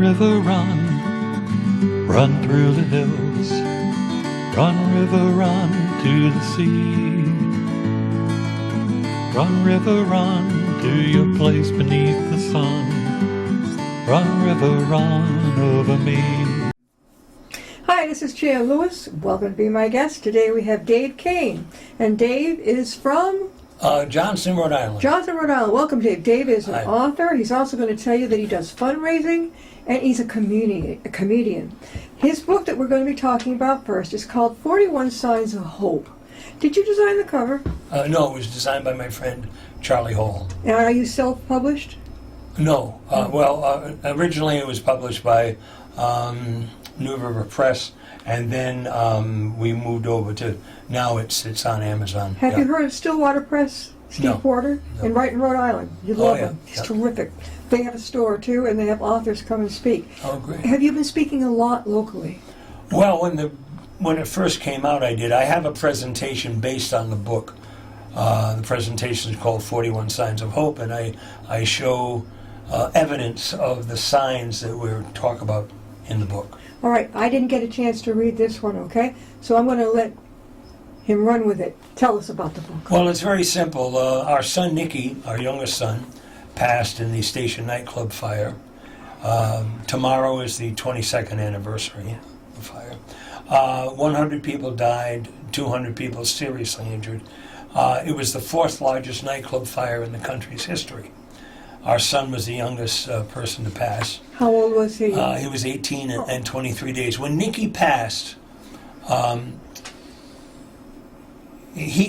Run, river, run, run through the hills. Run, river, run to the sea. Run, river, run to your place beneath the sun. Run, river, run over me. Hi, this is Chair Lewis. Welcome to be my guest. Today we have Dave Kane. And Dave is from? Johnson, Rhode Island. Johnson, Rhode Island. Welcome, Dave. Dave is an Hi. author. He's also going to tell you that he does fundraising, and he's a comedian. His book that we're going to be talking about first is called 41 Signs of Hope. Did you design the cover? No, it was designed by my friend Charlie Hall. And are you self-published? No. Originally it was published by New River Press, and then we moved over to, now it's on Amazon. Have you heard of Stillwater Press? Steve No. Porter? No. And right in Rhode Island. You love yeah. him. He's Yeah. terrific. They have a store too, and they have authors come and speak. Oh, great. Have you been speaking a lot locally? Well, when it first came out, I did. I have a presentation based on the book. The presentation is called 41 Signs of Hope, and I show evidence of the signs that we're talking about in the book. All right, I didn't get a chance to read this one, okay? So I'm going to let him run with it. Tell us about the book. Well, it's very simple. Our son, Nicky, our youngest son, passed in the Station Nightclub fire. Tomorrow is the 22nd anniversary of the fire. 100 people died, 200 people seriously injured. It was the fourth largest nightclub fire in the country's history. Our son was the youngest person to pass. How old was he? He was 18 and 23 days. When Nicky passed,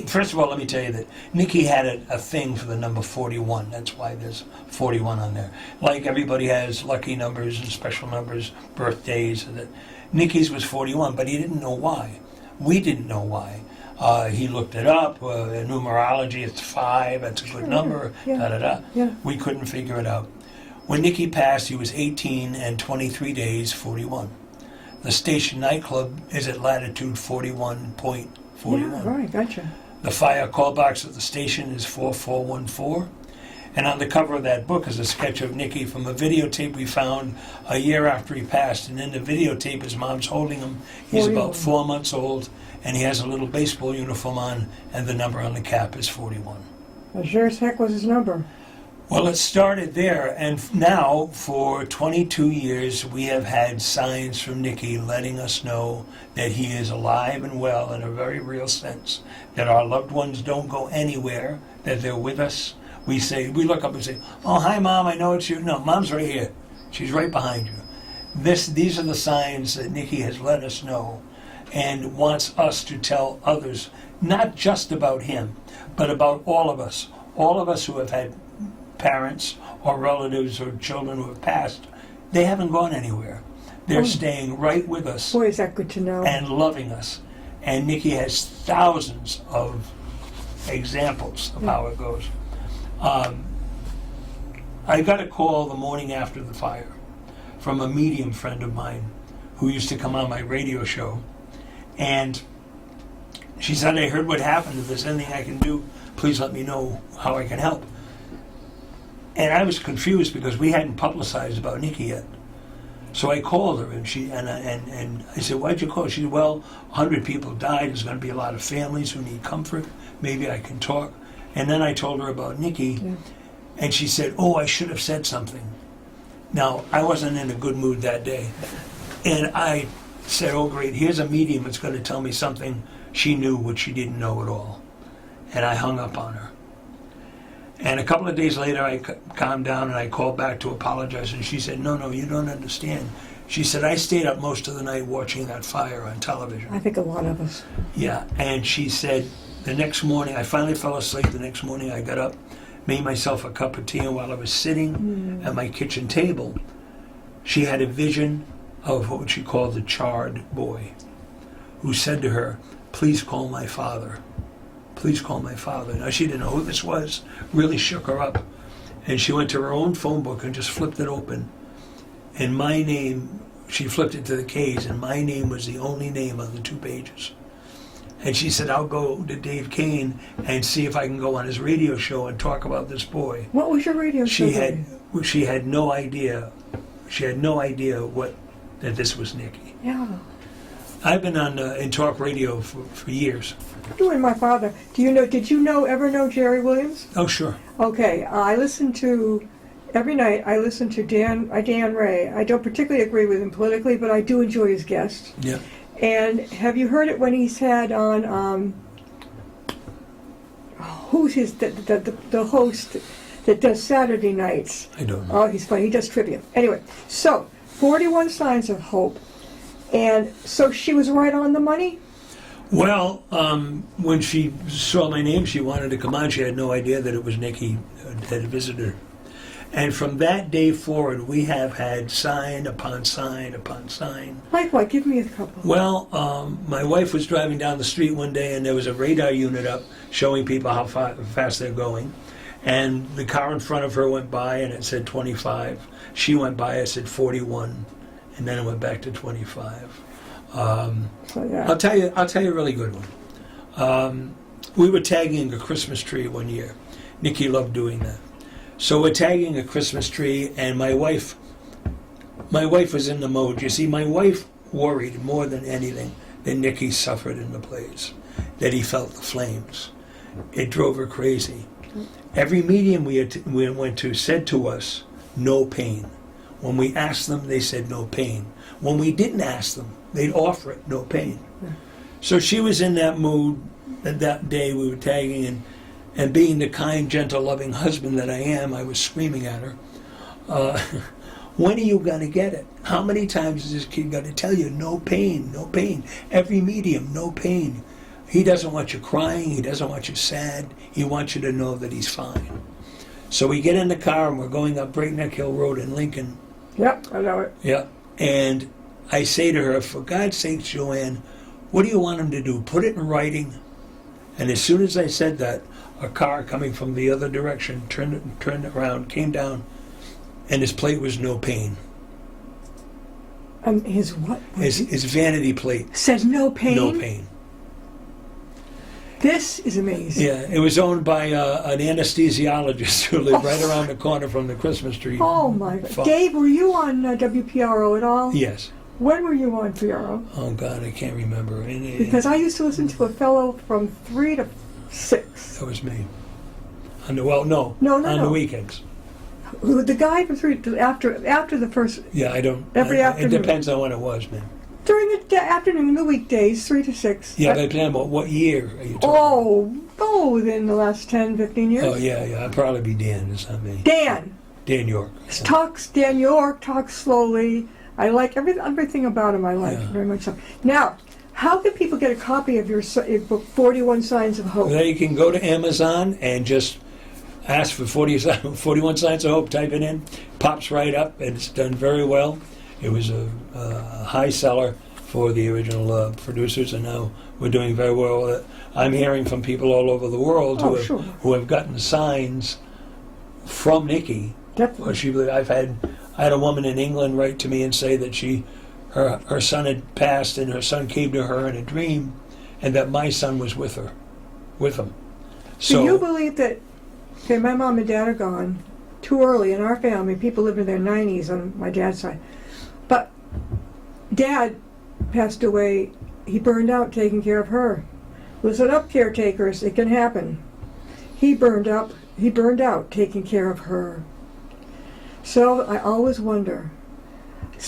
first of all, let me tell you that Nicky had a thing for the number 41. That's why there's 41 on there. Like everybody has lucky numbers and special numbers, birthdays. Nicky's was 41, but he didn't know why. We didn't know why. He looked it up. In numerology, it's 5. That's a good number. Yeah. Da-da-da. Yeah. We couldn't figure it out. When Nicky passed, he was 18 and 23 days, 41. The Station Nightclub is at latitude 41.41. Yeah, right, gotcha. The fire call box at the station is 4414. And on the cover of that book is a sketch of Nicky from a videotape we found a year after he passed. And in the videotape, his mom's holding him. He's 41. about 4 months old, and he has a little baseball uniform on, and the number on the cap is 41. Well, sure as heck was his number. Well, it started there, and now, for 22 years, we have had signs from Nicky letting us know that he is alive and well in a very real sense, that our loved ones don't go anywhere, that they're with us. We look up and say, "Oh, hi, Mom, I know it's you." No, Mom's right here. She's right behind you. These are the signs that Nicky has let us know and wants us to tell others, not just about him, but about all of us who have had parents or relatives or children who have passed. They haven't gone anywhere. They're staying right with us. Boy, is that good to know. And loving us. And Nicky has thousands of examples of how it goes. I got a call the morning after the fire from a medium friend of mine who used to come on my radio show. And she said, "I heard what happened. If there's anything I can do, please let me know how I can help." And I was confused because we hadn't publicized about Nicky yet. So I called her, and I said, "Why'd you call?" She said, "Well, 100 people died. There's going to be a lot of families who need comfort. Maybe I can talk." And then I told her about Nicky, and she said, "Oh, I should have said something." Now, I wasn't in a good mood that day. And I said, "Oh, great, here's a medium that's going to tell me something she knew which she didn't know at all." And I hung up on her. And a couple of days later, I calmed down and I called back to apologize. And she said, no, you don't understand. She said, "I stayed up most of the night watching that fire on television." I think a lot of us. Yeah, and she said, the next morning, I finally fell asleep. The next morning, I got up, made myself a cup of tea, and while I was sitting at my kitchen table, she had a vision of what she called the charred boy, who said to her, "Please call my father. Please call my father." Now, she didn't know who this was, really shook her up. And she went to her own phone book and just flipped it open. And my name, she flipped it to the K's, and my name was the only name on the 2 pages. And she said, "I'll go to Dave Kane and see if I can go on his radio show and talk about this boy." What was your radio show? She had no idea She had no idea that this was Nikki. Yeah. I've been on in talk radio for years. You and my father. Did you ever know Jerry Williams? Oh, sure. Okay, every night I listen to Dan Ray. I don't particularly agree with him politically, but I do enjoy his guests. Yeah. And have you heard it when he's had on, who's the host that does Saturday nights? I don't know. Oh, he's funny. He does trivia. Anyway, so 41 Signs of Hope. And so she was right on the money? Well, when she saw my name, she wanted to come on. She had no idea that it was Nikki that visited her. And from that day forward, we have had sign upon sign upon sign. Like what? Give me a couple. Well, my wife was driving down the street one day, and there was a radar unit up showing people how fast they're going. And the car in front of her went by, and it said 25. She went by, it said 41. And then it went back to 25. Yeah. I'll tell you a really good one. We were tagging a Christmas tree one year. Nikki loved doing that. So we're tagging a Christmas tree, and my wife was in the mode. You see, my wife worried more than anything that Nikki suffered in the blaze, that he felt the flames. It drove her crazy. Every medium we went to said to us, no pain. When we asked them, they said no pain. When we didn't ask them, they'd offer it, no pain. Yeah. So she was in that mood that day we were tagging, and being the kind, gentle, loving husband that I am, I was screaming at her, when are you going to get it? How many times is this kid got to tell you, no pain, no pain? Every medium, no pain. He doesn't want you crying. He doesn't want you sad. He wants you to know that he's fine. So we get in the car, and we're going up Breakneck Hill Road in Lincoln. Yep, I know it. Yeah, and I say to her, for God's sake, Joanne, what do you want him to do? Put it in writing. And as soon as I said that, a car coming from the other direction turned around, came down, and his plate was no pain. His what? His vanity plate said no pain? No pain. This is amazing. Yeah, it was owned by an anesthesiologist who lived right around the corner from the Christmas tree. Oh, my God. Dave, were you on WPRO at all? Yes. When were you on PRO? Oh, God, I can't remember. Because I used to listen to a fellow from 3 to 6. That was me. On the weekends. The guy from 3 to after the first. Yeah, I don't. Every afternoon. It depends on when it was, man. During the afternoon, the weekdays, 3 to 6. Yeah, but depending on what year are you talking about? Within the last 10, 15 years. Oh, yeah. I'd probably be Dan. It's not me. Dan York. Dan York talks slowly. I like everything about him. I like very much so. Now, how can people get a copy of your book, 41 Signs of Hope? They can go to Amazon and just ask for 41 Signs of Hope. Type it in. Pops right up, and it's done very well. It was a high seller for the original producers, and now we're doing very well with it. I'm hearing from people all over the world who have gotten signs from Nikki. Definitely. I had a woman in England write to me and say that her son had passed, and her son came to her in a dream, and that my son was with him. So you believe that? Okay, my mom and dad are gone too early in our family. People live in their 90s on my dad's side. But Dad passed away. He burned out taking care of her. Listen up, caretakers. It can happen. He burned out taking care of her. So I always wonder.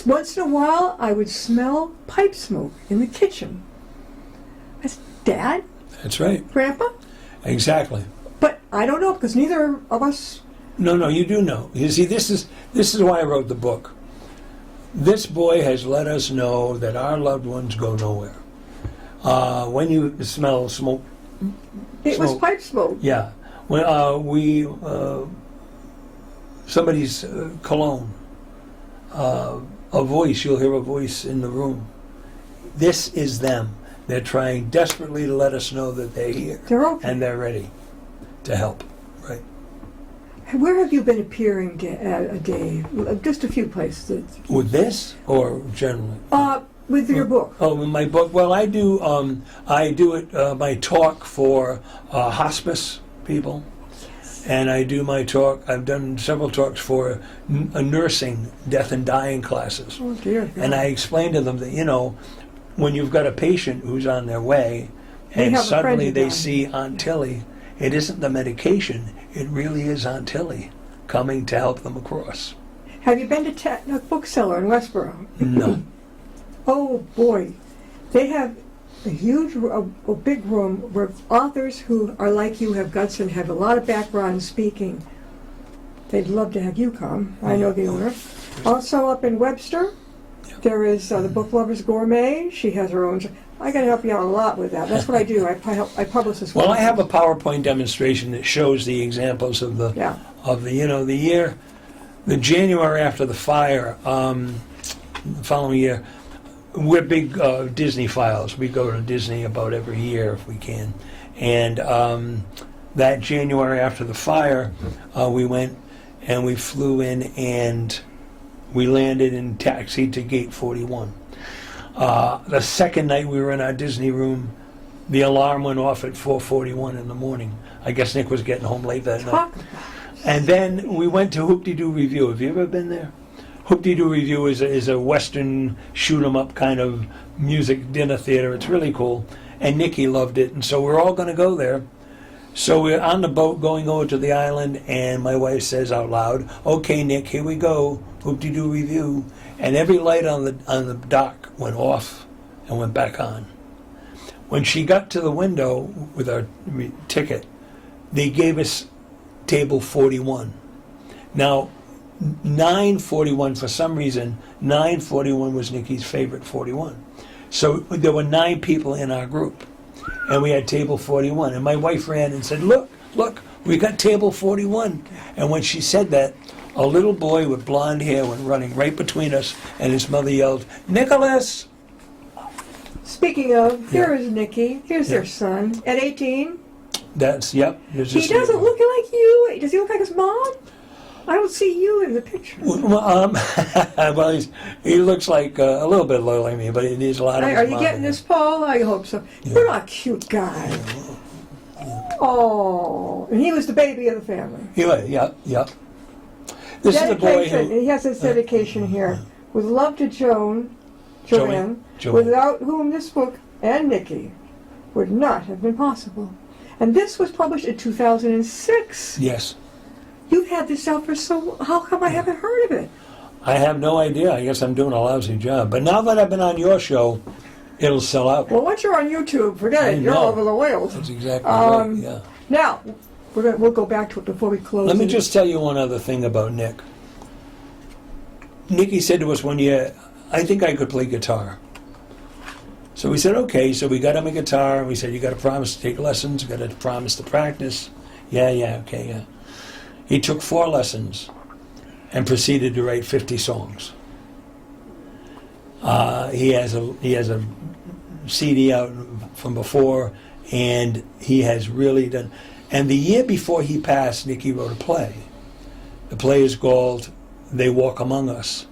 Once in a while, I would smell pipe smoke in the kitchen. I said, Dad? That's right. Grandpa? Exactly. But I don't know, because neither of us... No, you do know. You see, this is why I wrote the book. This boy has let us know that our loved ones go nowhere. When you smell smoke... It was pipe smoke. Yeah. When somebody's cologne, a voice, you'll hear a voice in the room. This is them. They're trying desperately to let us know that they're here. They're okay. And they're ready to help. Right. Where have you been appearing, Dave? Just a few places. With this, or generally? With your book. Oh, with my book. Well, I do it. My talk for hospice people. Yes. and I do my talk. I've done several talks for a nursing, death and dying classes. Oh, dear God. And I explain to them that, when you've got a patient who's on their way, and suddenly they see Aunt Tilly, it isn't the medication, it really is Aunt Tilly coming to help them across. Have you been to a bookseller in Westboro? No. Oh, boy. They have a huge, a big room where authors who are like you, have guts and have a lot of background in speaking. They'd love to have you come. I know the owner. Also up in Webster, there is the Book Lovers Gourmet. She has her own. I got to help you out a lot with that. That's what I do. I publish this. Well, I have a PowerPoint demonstration that shows the examples of the the year, the January after the fire, the following year. We're big Disney files. We go to Disney about every year if we can. And that January after the fire, we went and we flew in and we landed and taxied to Gate 41. The second night we were in our Disney room, the alarm went off at 4:41 in the morning. I guess Nick was getting home late that night. And then we went to Hoop-de-Doo Review. Have you ever been there? Hoop-de-Doo Review is a Western shoot-'em-up kind of music dinner theater. It's really cool. And Nikki loved it. And so we're all going to go there. So we're on the boat going over to the island, and my wife says out loud, "Okay, Nick, here we go. Hoop-de-Doo Review." And every light on the dock went off and went back on. When she got to the window with our ticket, they gave us table 41. Now, 941, for some reason, 941 was Nikki's favorite 41. So there were 9 people in our group, and we had table 41. And my wife ran and said, look, we got table 41. And when she said that, a little boy with blonde hair went running right between us, and his mother yelled, "Nicholas!" Speaking of, here is Nikki. Here's their son at 18. Yep. He doesn't look like you. Does he look like his mom? I don't see you in the picture. Well, he looks like a little bit like me, but it is a lot of his Are you mom getting this, Paul? I hope so. Yeah. You're not a cute guy. Yeah. Oh, and he was the baby of the family. He was, yep. This is the boy who... He has his dedication here. With love to Joanne, without whom this book and Nikki would not have been possible. And this was published in 2006. Yes. You've had this out for how come I haven't heard of it? I have no idea. I guess I'm doing a lousy job. But now that I've been on your show, it'll sell out. Well, once you're on YouTube, forget it. You're all over the world. That's exactly right, yeah. Now, we'll go back to it before we close. Let me just tell you one other thing about Nick. Nikki said to us one year, "I think I could play guitar." So we said, okay. So we got him a guitar, and we said, "You got to promise to take lessons. You got to promise to practice." Yeah. He took 4 lessons and proceeded to write 50 songs. He has a CD out from before, and he has really done. And the year before he passed, Nikki wrote a play. The play is called "They Walk Among Us,"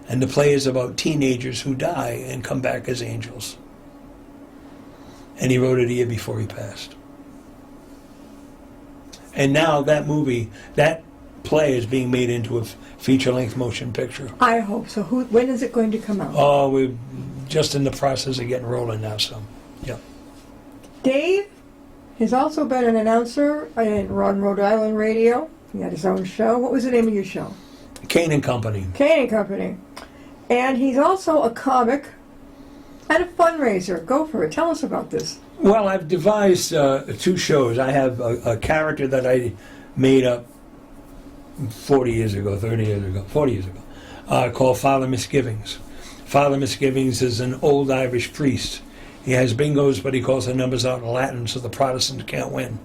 and the play is about teenagers who die and come back as angels. And he wrote it a year before he passed. And now that play is being made into a feature-length motion picture. I hope so. When is it going to come out? Oh, we're just in the process of getting rolling now, so, yeah. Dave has also been an announcer on Rhode Island radio. He had his own show. What was the name of your show? Kane and Company. Kane and Company. And he's also a comic and a fundraiser. Go for it. Tell us about this. Well, I've devised 2 shows. I have a character that I made up 40 years ago, called Father Misgivings. Father Misgivings is an old Irish priest. He has bingos, but he calls the numbers out in Latin so the Protestants can't win.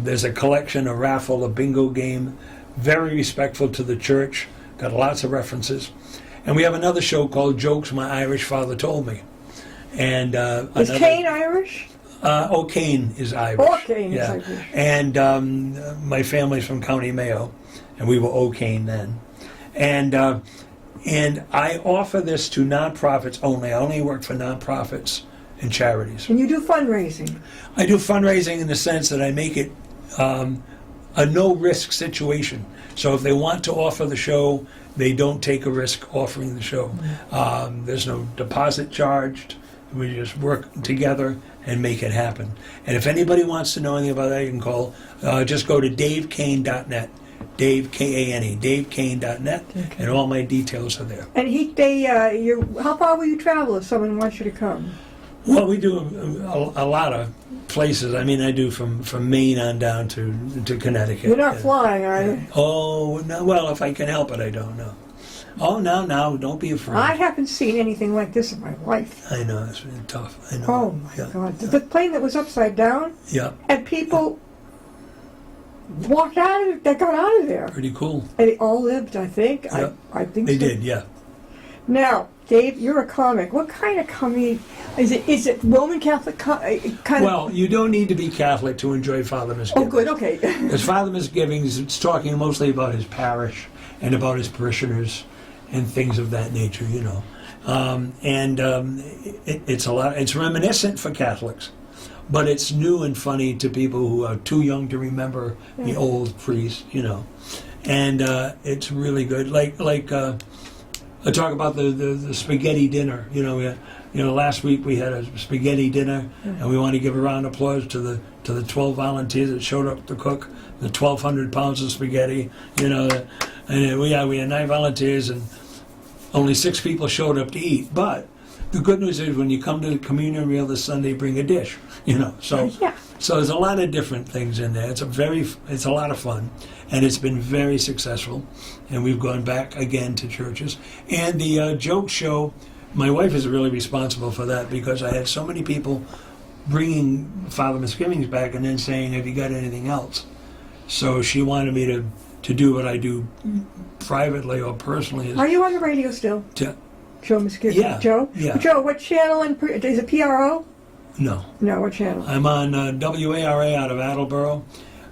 There's a collection, a raffle, a bingo game, very respectful to the church, got lots of references. And we have another show called Jokes My Irish Father Told Me. And is Kane Irish? Kane is Irish. Kane is Irish. And my family's from County Mayo, and we were O'Kane then. And I offer this to nonprofits only. I only work for nonprofits and charities. And you do fundraising? I do fundraising in the sense that I make it a no-risk situation. So if they want to offer the show, they don't take a risk offering the show. There's no deposit charged. We just work together and make it happen. And if anybody wants to know anything about that, you can call. Just go to davekane.net. Dave, K-A-N-E, davekane.net, and all my details are there. And how far will you travel if someone wants you to come? Well, we do a lot of places. I mean, I do from Maine on down to Connecticut. You're not flying, are you? Oh, no. Well, if I can help it, I don't know. Oh, no, don't be afraid. I haven't seen anything like this in my life. I know, it's been tough. I know. Oh, my God. The plane that was upside down, and people walked out of it, they got out of there. Pretty cool. And they all lived, I think. Yeah. I think they so. did, yeah. Now, Dave, you're a comic. What kind of comedy? Is it Roman Catholic kind of? Well, you don't need to be Catholic to enjoy Father Misgivings. Oh, good, okay. Because Father Misgivings, it's talking mostly about his parish and about his parishioners and things of that nature, you know. It's a lot. It's reminiscent for Catholics, but it's new and funny to people who are too young to remember the old priest, you know. And it's really good. Like I talk about the spaghetti dinner. You know, last week we had a spaghetti dinner, and we want to give a round of applause to the 12 volunteers that showed up to cook the 1,200 pounds of spaghetti. You know, and we had 9 volunteers, and only 6 people showed up to eat. But the good news is, when you come to the communion meal this Sunday, bring a dish. You know, so there's a lot of different things in there. It's a lot of fun, and it's been very successful. And we've gone back again to churches. And the joke show, my wife is really responsible for that, because I had so many people bringing Father Misgivings back and then saying, "Have you got anything else?" So she wanted me to do what I do privately or personally. Are you on the radio still? Joe Misgivings. Yeah. Joe? Yeah. Joe, what channel? Is it PRO? No. No, what channel? I'm on WARA out of Attleboro.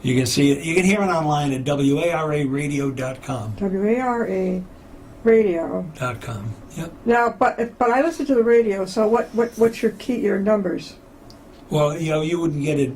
You can see it. You can hear it online at WARAradio.com. WARAradio.com. Yep. Now, but I listen to the radio. So what's your numbers? Well, you know, you wouldn't get it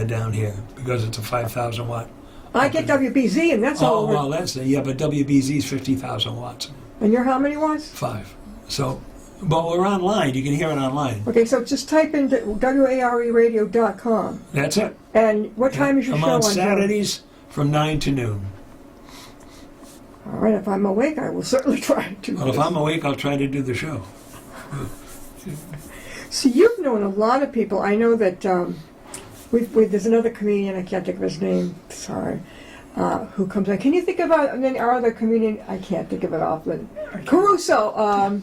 down here because it's a 5,000 watt. I get WBZ, and that's all. Oh, well, that's but WBZ is 50,000 watts. And you're how many watts? 5. So, but we're online. You can hear it online. Okay, so just type in WARAradio.com. That's it. And what time is your show on Saturdays from 9 to noon. All right, if I'm awake, I will certainly try to. Well, if I'm awake, I'll try to do the show. So you've known a lot of people. I know that there's another comedian, I can't think of his name, sorry, who comes on. Can you think about, and then our other comedian, I can't think of it often, Caruso.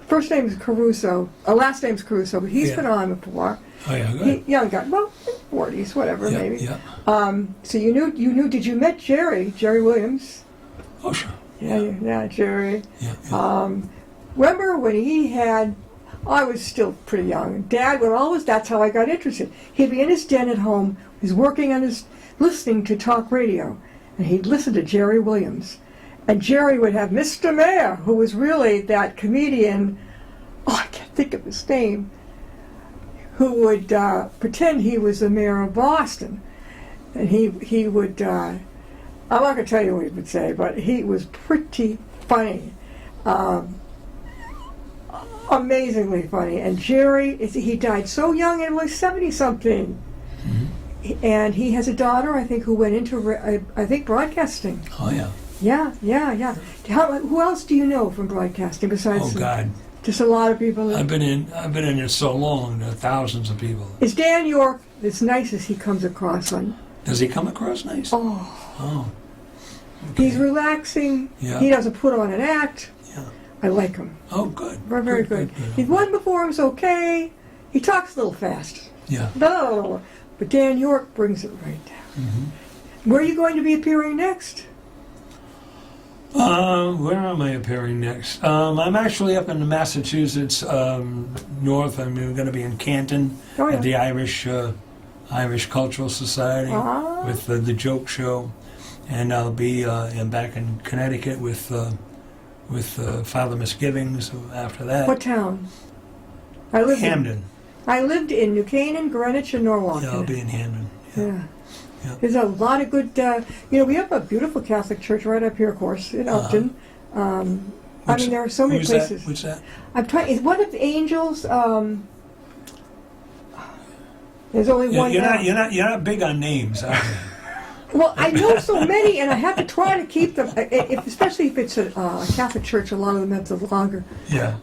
First name is Caruso, last name's Caruso, but he's been on before. Oh, yeah, good. Young guy, well, 40s, whatever, maybe. Yeah. So you knew, did you met Jerry Williams? Oh, sure. Yeah, Jerry. Yeah. Remember when he had, I was still pretty young. Dad would always, that's how I got interested. He'd be in his den at home, he's working on listening to talk radio, and he'd listen to Jerry Williams. And Jerry would have Mr. Mayor, who was really that comedian, I can't think of his name, who would pretend he was the mayor of Boston. And he would, I'm not going to tell you what he would say, but he was pretty funny. Amazingly funny. And Jerry, he died so young, and was 70-something. Mm-hmm. And he has a daughter, I think, who went into, broadcasting. Oh, yeah. Yeah. Who else do you know from broadcasting besides? Oh, God. Just a lot of people. I've been in it so long. There are thousands of people. Is Dan York as nice as he comes across on? Does he come across nice? Oh. Okay. He's relaxing. Yeah. He doesn't put on an act. Yeah. I like him. Oh, good. Very good. The one before him's okay. He talks a little fast. Yeah. No, but Dan York brings it right down. Mm-hmm. Where are you going to be appearing next? Where am I appearing next? I'm actually up in Massachusetts, north. I'm going to be in Canton at the Irish Cultural Society with the joke show, and I'll be back in Connecticut with Father Misgivings after that. What town? Hamden. I lived in New Canaan, Greenwich, and Norwalk. Yeah, I'll be in Hamden. Yeah. Yeah. There's a lot of good, we have a beautiful Catholic church right up here, of course, in Upton. There are so many places. Which that? I'm trying. Is one of the angels? There's only one. You're not big on names, are you? Well, I know so many, and I have to try to keep them. Especially if it's a Catholic church, a lot of them have the longer. Yeah.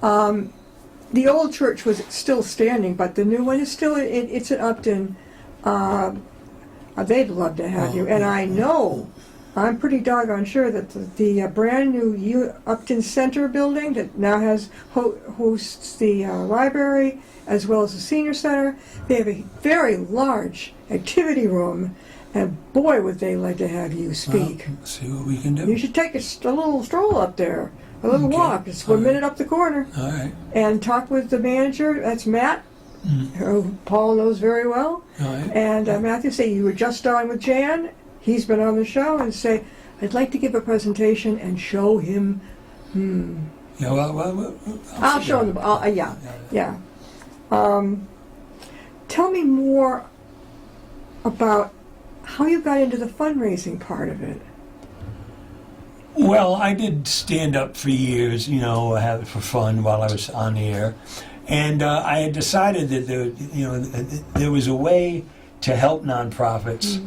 The old church was still standing, but the new one is still. It's in Upton. They'd love to have you, and I know. I'm pretty doggone sure that the brand new Upton Center building that now hosts the library as well as the senior center, they have a very large activity room, and boy would they like to have you speak. Well, see what we can do. You should take a little stroll up there, a little walk. It's 1 minute up the corner. All right. And talk with the manager. That's Matt, who Paul knows very well. All right. And Matthew, say you were just on with Jan. He's been on the show, and say, I'd like to give a presentation and show him. Yeah, well I'll show him. Yeah. Tell me more about how you got into the fundraising part of it. Well, I did stand up for years, have it for fun while I was on the air, and I had decided that there was a way to help nonprofits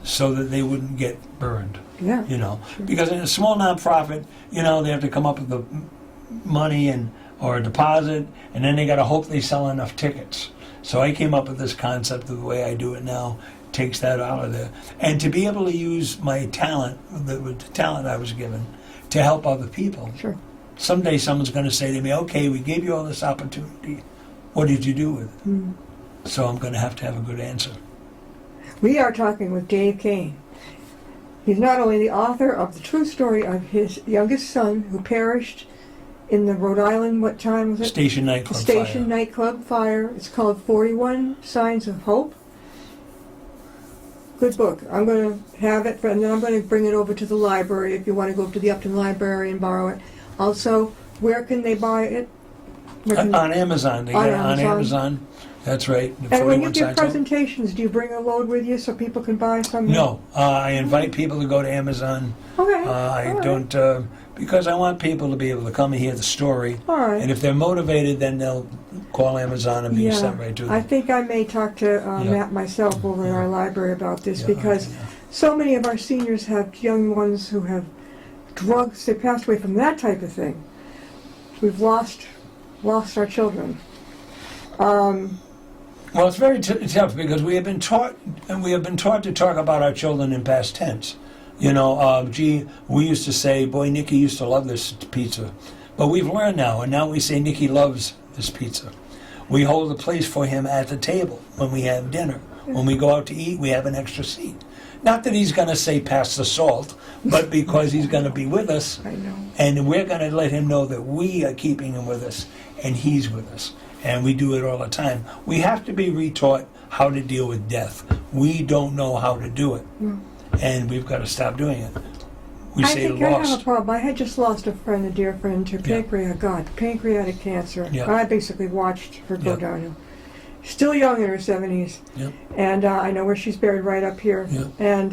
so that they wouldn't get burned. Yeah. Sure. Because in a small nonprofit, they have to come up with the money or a deposit, and then they got to hope they sell enough tickets. So I came up with this concept of the way I do it now takes that out of there, and to be able to use my talent, the talent I was given, to help other people. Sure. Someday someone's going to say to me, "Okay, we gave you all this opportunity. What did you do with it?" So I'm going to have a good answer. We are talking with Dave Kane. He's not only the author of the true story of his youngest son who perished in the Rhode Island, what time was it? Station Nightclub fire. Station Nightclub fire. It's called 41 Signs of Hope. Good book. I'm going to have it, and then I'm going to bring it over to the library if you want to go to the Upton Library and borrow it. Also, where can they buy it? On Amazon. They get it on Amazon. That's right. And when you give presentations, do you bring a load with you so people can buy some? No. I invite people to go to Amazon. Okay. I don't, because I want people to be able to come and hear the story. All right. And if they're motivated, then they'll call Amazon and be sent right to them. I think I may talk to Matt myself over in our library about this because so many of our seniors have young ones who have drugs. They passed away from that type of thing. We've lost our children. Well, it's very tough because we have been taught to talk about our children in past tense. We used to say, "Boy, Nicky used to love this pizza," but we've learned now, and now we say Nicky loves this pizza. We hold a place for him at the table when we have dinner. When we go out to eat, we have an extra seat. Not that he's going to say pass the salt, but because he's going to be with us, I know. And we're going to let him know that we are keeping him with us, and he's with us. And we do it all the time. We have to be retaught how to deal with death. We don't know how to do it. And we've got to stop doing it. I think I have a problem. I had just lost a dear friend, to pancreatic cancer. Yeah. I basically watched her go downhill. Still young in her 70s. Yep. And I know where she's buried right up here. Yep. And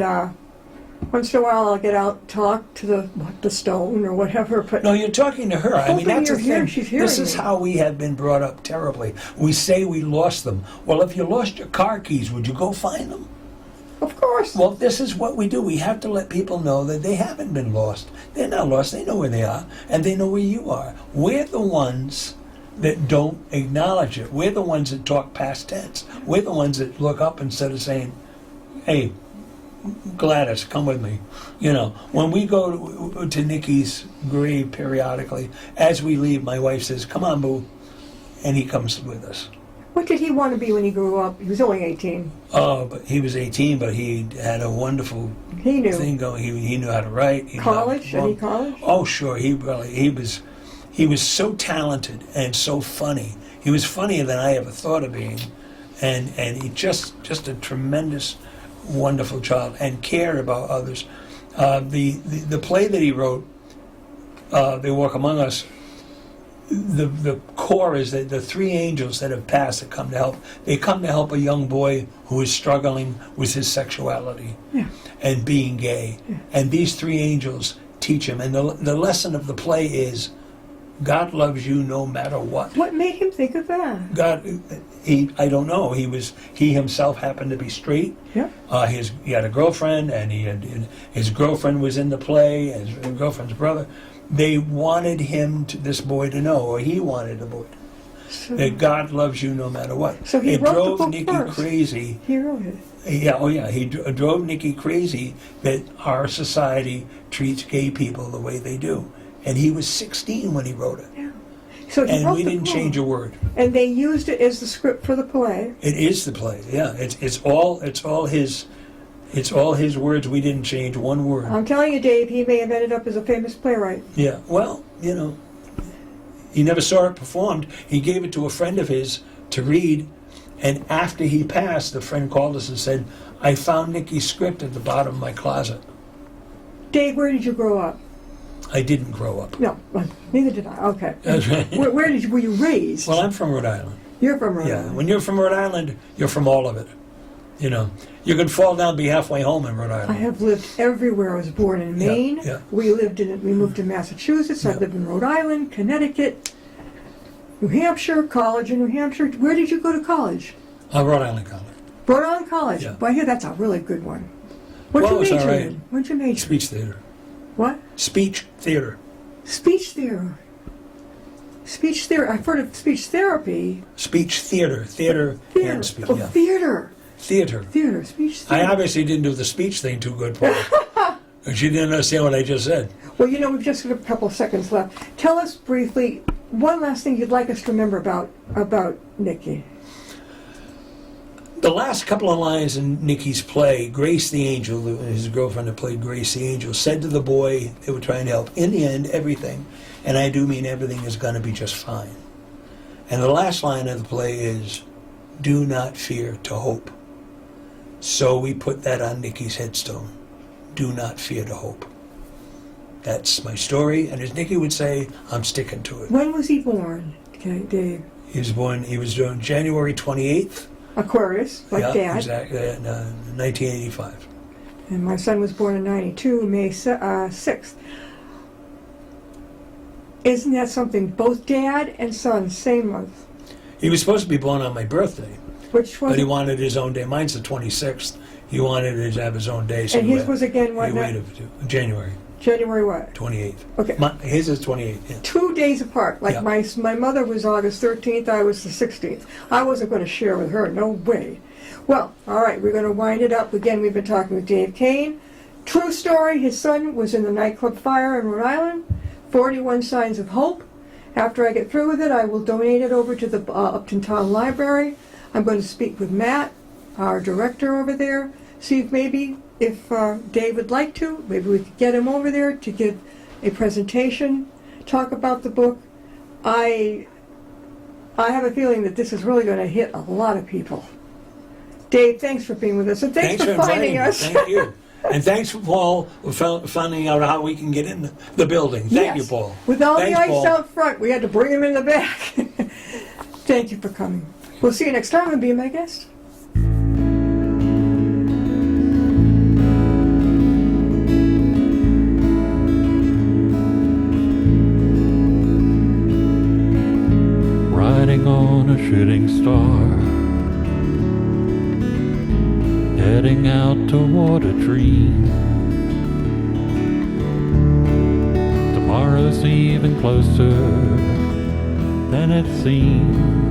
once in a while I'll get out, talk to the stone or whatever. But no, you're talking to her. I mean, that's the thing. She's hearing this is how we have been brought up terribly. We say we lost them. Well, if you lost your car keys, would you go find them? Of course. Well, this is what we do. We have to let people know that they haven't been lost. They're not lost. They know where they are, and they know where you are. We're the ones that don't acknowledge it. We're the ones that talk past tense. We're the ones that look up instead of saying, "Hey, Gladys, come with me." When we go to Nicky's grave periodically, as we leave, my wife says, "Come on, boo," and he comes with us. What did he want to be when he grew up? He was only 18. Oh, but he was 18, but he had a wonderful thing going. He knew how to write. College? Any college? Oh, sure. He was so talented and so funny. He was funnier than I ever thought of being, and he just a tremendous, wonderful child and cared about others. The play that he wrote, They Walk Among Us, the core is that the three angels that have passed that come to help, they come to help a young boy who is struggling with his sexuality and being gay. Yeah. And these three angels teach him. And the lesson of the play is God loves you no matter what. What made him think of that? God, I don't know. He himself happened to be straight. Yeah. He had a girlfriend, and his girlfriend was in the play, his girlfriend's brother. They wanted this boy to know, or he wanted the boy to know, that God loves you no matter what. So he it wrote drove the book Nikki first. crazy. He wrote it. Yeah, oh yeah. He drove Nikki crazy that our society treats gay people the way they do. And he was 16 when he wrote it. Yeah. So he and wrote we the didn't poem. change a word. And they used it as the script for the play. It is the play. Yeah, it's all his words. We didn't change one word. I'm telling you, Dave, he may have ended up as a famous playwright. Yeah. Well, he never saw it performed. He gave it to a friend of his to read, and after he passed, the friend called us and said, "I found Nikki's script at the bottom of my closet." Dave, where did you grow up? I didn't grow up. No, neither did I. Okay. That's right. Were you raised? Well, I'm from Rhode Island. You're from Rhode Yeah. Island. When you're from Rhode Island, you're from all of it. You can fall down and be halfway home in Rhode Island. I have lived everywhere. I was born in Maine. Yeah. We moved to Massachusetts. I lived in Rhode Island, Connecticut, New Hampshire, college in New Hampshire. Where did you go to college? Rhode Island College. Rhode Island College. Yeah. Well, I hear that's a really good one. What'd you it's major all right. in? What'd you major? Speech theater. What? Speech theater. Speech theater. Speech theater. I've heard of speech therapy. Speech theater. Theater and speech. Oh, Yeah. theater. Theater. Theater. Speech I theater. obviously didn't do the speech thing too good, Paul. She didn't understand what I just said. Well, we've just got a couple of seconds left. Tell us briefly one last thing you'd like us to remember about Nikki. The last couple of lines in Nikki's play, Grace the Angel, his girlfriend that played Grace the Angel, said to the boy they were trying to help, in the end, everything, and I do mean everything, is going to be just fine. And the last line of the play is, do not fear to hope. So we put that on Nikki's headstone. Do not fear to hope. That's my story, and as Nikki would say, I'm sticking to it. When was he born, okay, Dave? He was born January 28th. Aquarius, like Dad. Exactly, 1985. And my son was born in 92, May 6th. Isn't that something? Both Dad and son, same month. He was supposed to be born on my birthday, Which was but he wanted his own day. Mine's the 26th. He wanted to have his own day. So and his was again what? he waited January January what? 28th. Okay. His is 28th. Yeah. 2 days apart. Like Yeah. my mother was August 13th, I was the 16th. I wasn't going to share with her, no way. Well, all right, we're going to wind it up. Again, we've been talking with Dave Kane. True story, his son was in the nightclub fire in Rhode Island. 41 Signs of Hope. After I get through with it, I will donate it over to the Upton Town Library. I'm going to speak with Matt, our director over there, see if maybe if Dave would like to, maybe we could get him over there to give a presentation, talk about the book. I have a feeling that this is really going to hit a lot of people. Dave, thanks for being with us, and thanks for finding inviting us. me. Thank you. And thanks, Paul, for finding out how we can get in the building. Thank you, Paul. With all Thanks, the ice Paul. out front, we had to bring him in the back. Thank you for coming. We'll see you next time and be my guest. Riding on a shooting star, heading out toward a dream. Tomorrow's even closer than it seems.